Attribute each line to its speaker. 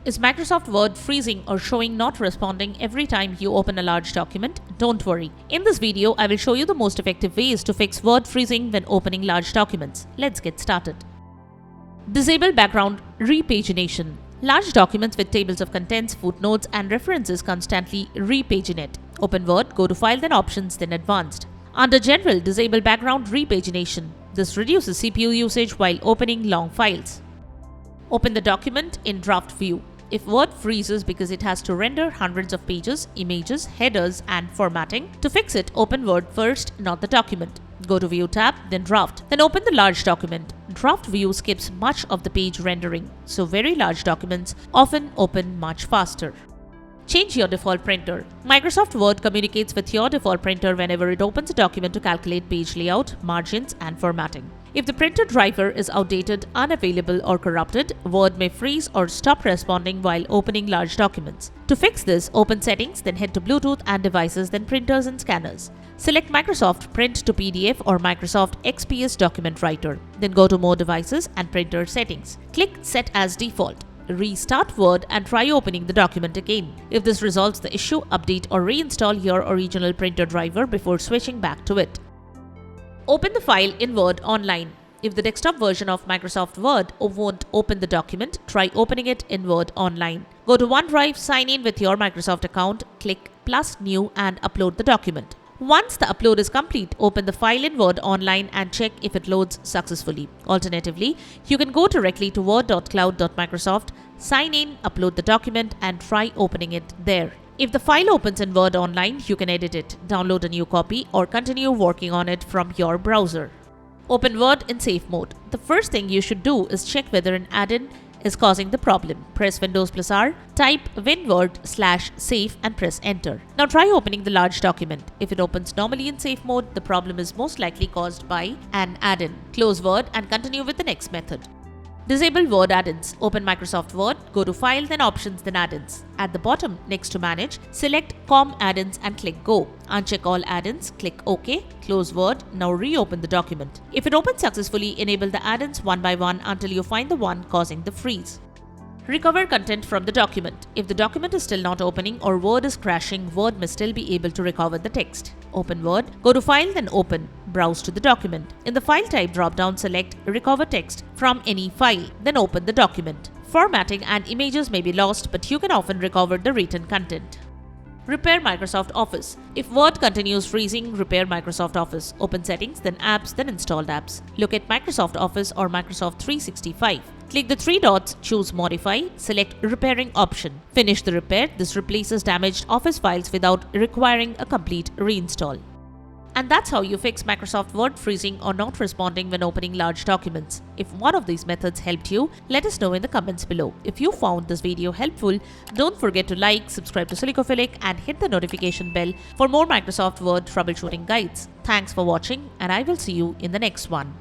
Speaker 1: Is Microsoft Word freezing or showing not responding every time you open a large document? Don't worry. In this video, I will show you the most effective ways to fix word freezing when opening large documents. Let's get started. Disable background repagination. Large documents with tables of contents, footnotes, and references constantly repaginate. Open Word, go to File, then Options, then Advanced. Under General, disable background repagination. This reduces CPU usage while opening long files. Open the document in Draft View. If Word freezes because it has to render hundreds of pages, images, headers, and formatting, to fix it, open Word first, not the document. Go to View tab, then Draft. Then open the large document. Draft View skips much of the page rendering, so very large documents often open much faster. Change your default printer. Microsoft Word communicates with your default printer whenever it opens a document to calculate page layout, margins, and formatting. If the printer driver is outdated, unavailable, or corrupted, Word may freeze or stop responding while opening large documents. To fix this, open Settings, then head to Bluetooth and Devices, then Printers and Scanners. Select Microsoft Print to PDF or Microsoft XPS Document Writer. Then go to More Devices and Printer Settings. Click Set as Default. Restart Word and try opening the document again. If this resolves the issue, update or reinstall your original printer driver before switching back to it. Open the file in Word online. If the desktop version of Microsoft Word won't open the document, try opening it in Word online. Go to OneDrive, sign in with your Microsoft account, click plus New and upload the document. Once the upload is complete, open the file in Word online and check if it loads successfully. Alternatively, you can go directly to word.cloud.microsoft, sign in, upload the document, and try opening it there. If the file opens in Word online, you can edit it, download a new copy, or continue working on it from your browser. Open Word in safe mode. The first thing you should do is check whether an add-in is causing the problem. Press Windows+R, type winword/safe and press Enter. Now try opening the large document. If it opens normally in safe mode, the problem is most likely caused by an add-in. Close Word and continue with the next method. Disable Word add-ins. Open Microsoft Word, go to File, then Options, then Add-ins. At the bottom, next to Manage, select COM add-ins and click Go. Uncheck all add-ins, click OK, close Word, now reopen the document. If it opens successfully, enable the add-ins one by one until you find the one causing the freeze. Recover content from the document. If the document is still not opening or Word is crashing, Word may still be able to recover the text. Open Word, go to File, then Open. Browse to the document. In the File Type drop-down, select Recover Text from any file, then open the document. Formatting and images may be lost, but you can often recover the written content. Repair Microsoft Office. If Word continues freezing, repair Microsoft Office. Open Settings, then Apps, then Installed Apps. Look at Microsoft Office or Microsoft 365. Click the three dots, choose Modify, select Repairing option. Finish the repair. This replaces damaged Office files without requiring a complete reinstall. And that's how you fix Microsoft Word freezing or not responding when opening large documents. If one of these methods helped you, let us know in the comments below. If you found this video helpful, don't forget to like, subscribe to Silicophilic, and hit the notification bell for more Microsoft Word troubleshooting guides. Thanks for watching, and I will see you in the next one.